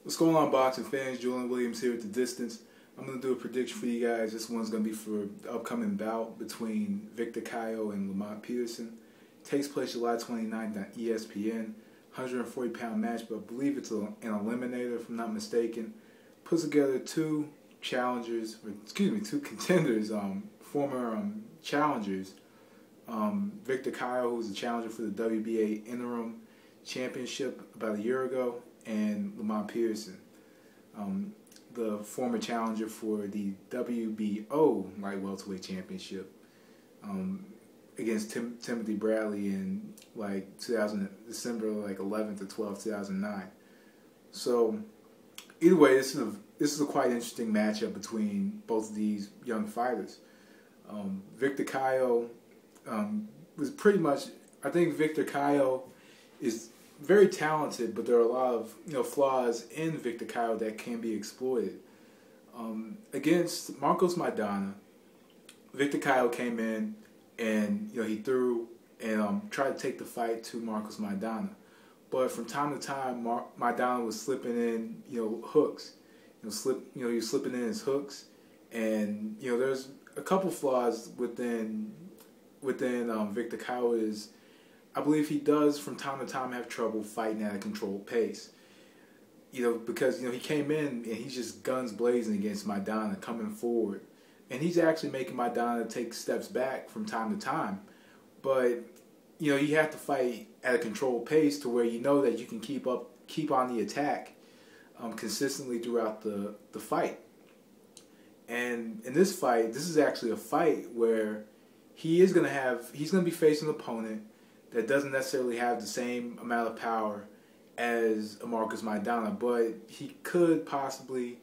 What's going on, boxing fans? Julian Williams here at the distance. I'm going to do a prediction for you guys. This one's going to be for the upcoming bout between Victor Cayo and Lamont Peterson. It takes place July 29th on ESPN. 140-pound match, but I believe it's an eliminator if I'm not mistaken. Puts together two contenders, former challengers. Victor Cayo, who's a challenger for the WBA interim championship about a year ago, and Lamont Peterson, the former challenger for the WBO light welterweight championship, against Timothy Bradley in December 11th to 12th, 2009. So either way, this is a quite interesting matchup between both of these young fighters. Victor Cayo was pretty much, I think Victor Cayo is very talented, but there are a lot of flaws in Victor Cayo that can be exploited. Against Marcos Maidana, Victor Cayo came in and he threw and tried to take the fight to Marcos Maidana, but from time to time Maidana was slipping in hooks, he was slipping in his hooks, and there's a couple flaws within Victor Cayo. Is I believe he does from time to time have trouble fighting at a controlled pace. Because he came in and he's just guns blazing against Maidana, coming forward, and he's actually making Maidana take steps back from time to time. But you have to fight at a controlled pace to where that you can keep on the attack consistently throughout the fight. And in this fight, this is actually a fight where he's going to be facing an opponent that doesn't necessarily have the same amount of power as a Marcos Maidana, but he could possibly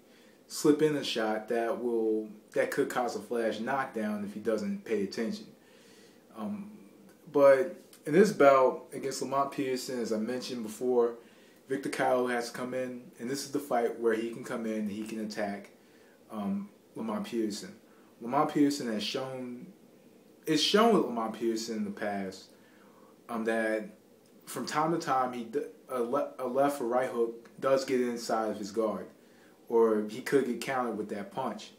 slip in a shot that could cause a flash knockdown if he doesn't pay attention. But in this bout against Lamont Peterson, as I mentioned before, Victor Cayo has to come in, and this is the fight where he can come in and he can attack Lamont Peterson. Lamont Peterson has shown with Lamont Peterson in the past that from time to time a left or right hook does get inside of his guard, or he could get countered with that punch.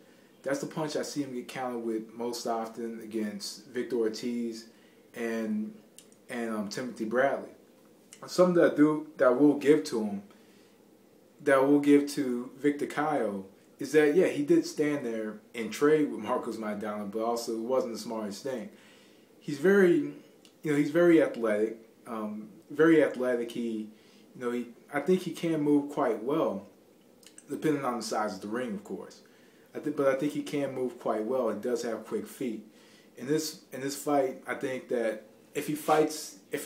That's the punch I see him get countered with most often against Victor Ortiz and Timothy Bradley. Something that I will give to Victor Cayo is that he did stand there and trade with Marcos Maidana, but also it wasn't the smartest thing. He's very athletic, I think he can move quite well, depending on the size of the ring, of course. But I think he can move quite well. He does have quick feet. In this fight, I think that if he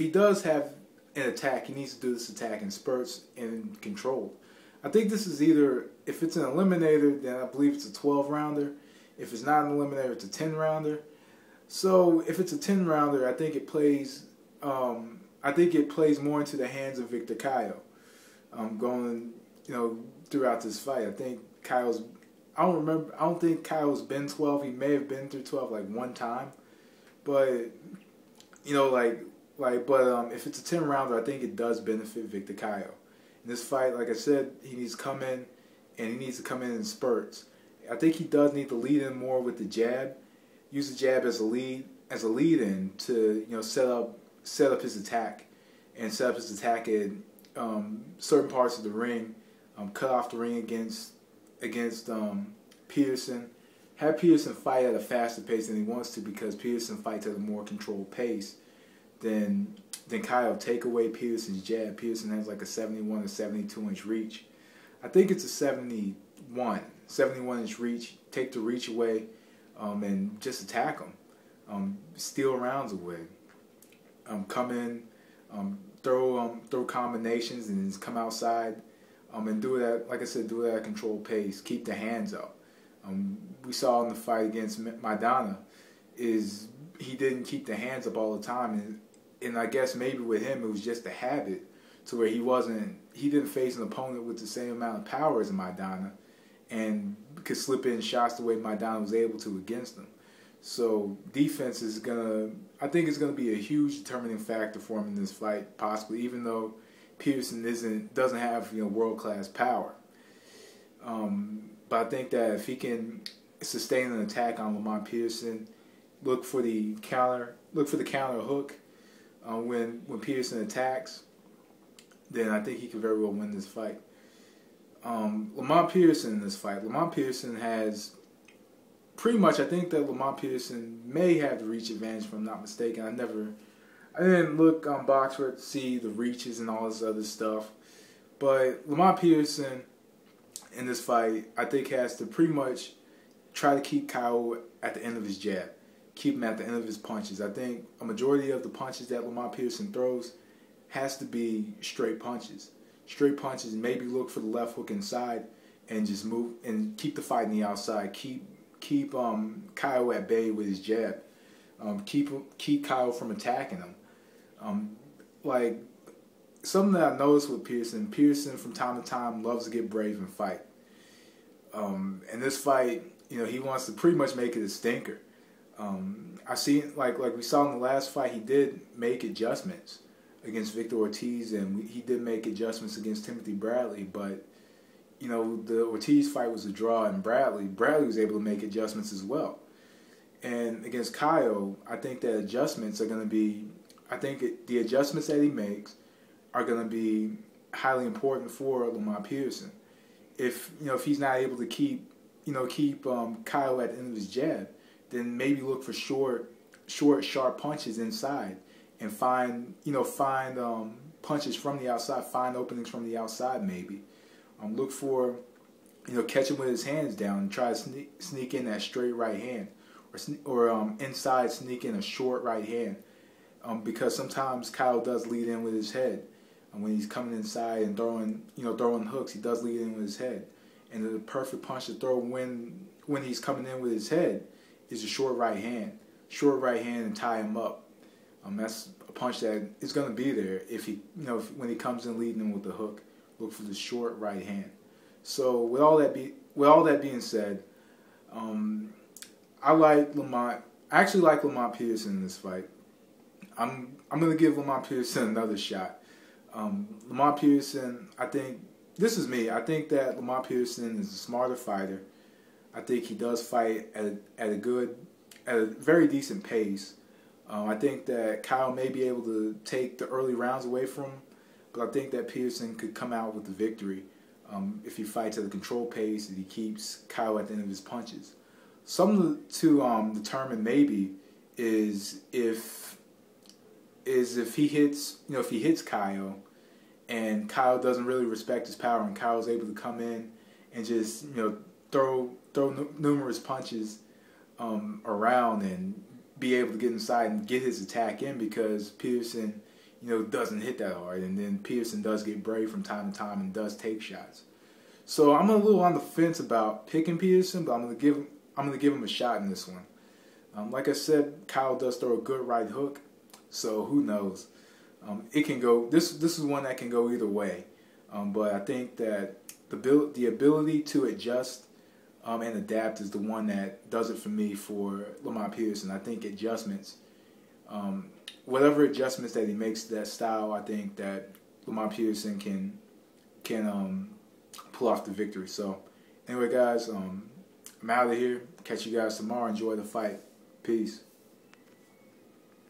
does have an attack, he needs to do this attack in spurts and controlled. I think this is either, if it's an eliminator, then I believe it's a 12-rounder. If it's not an eliminator, it's a 10-rounder. So if it's a 10-rounder, I think it plays more into the hands of Victor Cayo. Going throughout this fight, I think I don't think Cayo's been 12. He may have been through 12 one time, but if it's a 10-rounder, I think it does benefit Victor Cayo. In this fight, like I said, he needs to come in, and he needs to come in spurts. I think he does need to lead in more with the jab. Use the jab as a lead-in to set up his attack, and set up his attack at certain parts of the ring. Cut off the ring against Peterson. Have Peterson fight at a faster pace than he wants to, because Peterson fights at a more controlled pace than Cayo. Take away Peterson's jab. Peterson has a 71 or 72-inch reach. I think it's a 71-inch reach. Take the reach away, and just attack him. Steal rounds away. Come in, throw combinations, and just come outside, and do that. Like I said, do it at a controlled pace. Keep the hands up. We saw in the fight against Maidana is he didn't keep the hands up all the time, and I guess maybe with him it was just a habit, to where he didn't face an opponent with the same amount of power as Maidana, and could slip in shots the way Maidana was able to against him. So defense is I think it's gonna be a huge determining factor for him in this fight, possibly, even though Peterson doesn't have world-class power. But I think that if he can sustain an attack on Lamont Peterson, look for the counter hook when Peterson attacks, then I think he could very well win this fight. Lamont Peterson in this fight. Lamont Peterson has pretty much, I think that Lamont Peterson may have the reach advantage, if I'm not mistaken. I didn't look on BoxRec to see the reaches and all this other stuff. But Lamont Peterson in this fight, I think, has to pretty much try to keep Cayo at the end of his jab. Keep him at the end of his punches. I think a majority of the punches that Lamont Peterson throws has to be straight punches. Straight punches, maybe look for the left hook inside and just move and keep the fight on the outside. Keep Cayo at bay with his jab. Keep Cayo from attacking him. Like something that I noticed with Peterson from time to time loves to get brave and fight. In this fight, he wants to pretty much make it a stinker. I see, like we saw in the last fight, he did make adjustments against Victor Ortiz, and he did make adjustments against Timothy Bradley, but the Ortiz fight was a draw, and Bradley was able to make adjustments as well. And against Cayo, I think that adjustments are going to be, the adjustments that he makes are going to be highly important for Lamont Peterson. If he's not able to keep Cayo at the end of his jab, then maybe look for short, sharp punches inside, and find punches from the outside, find openings from the outside maybe. Look for, catch him with his hands down and try to sneak in that straight right hand, or inside sneak in a short right hand, because sometimes Cayo does lead in with his head. And when he's coming inside and throwing hooks, he does lead in with his head. And the perfect punch to throw when he's coming in with his head is a short right hand and tie him up. That's a punch that is going to be there if he, when he comes in leading in with the hook. Look for the short right hand. So with all that being said, I actually like Lamont Peterson in this fight. I'm going to give Lamont Peterson another shot. Lamont Peterson, I think that Lamont Peterson is a smarter fighter. I think he does fight at a very decent pace. I think that Cayo may be able to take the early rounds away from him, but I think that Peterson could come out with the victory if he fights at a controlled pace and he keeps Cayo at the end of his punches. Something to determine maybe is if he hits Cayo, and Cayo doesn't really respect his power, and Cayo's able to come in and just throw numerous punches around and be able to get inside and get his attack in, because Peterson doesn't hit that hard, and then Peterson does get brave from time to time and does take shots. So I'm a little on the fence about picking Peterson, but I'm gonna give him a shot in this one. Like I said, Cayo does throw a good right hook, so who knows? It can go. This is one that can go either way, but I think that the ability to adjust and adapt is the one that does it for me for Lamont Peterson. I think adjustments, whatever adjustments that he makes to that style, I think that Lamont Peterson can pull off the victory. So anyway, guys, I'm out of here. Catch you guys tomorrow. Enjoy the fight. Peace.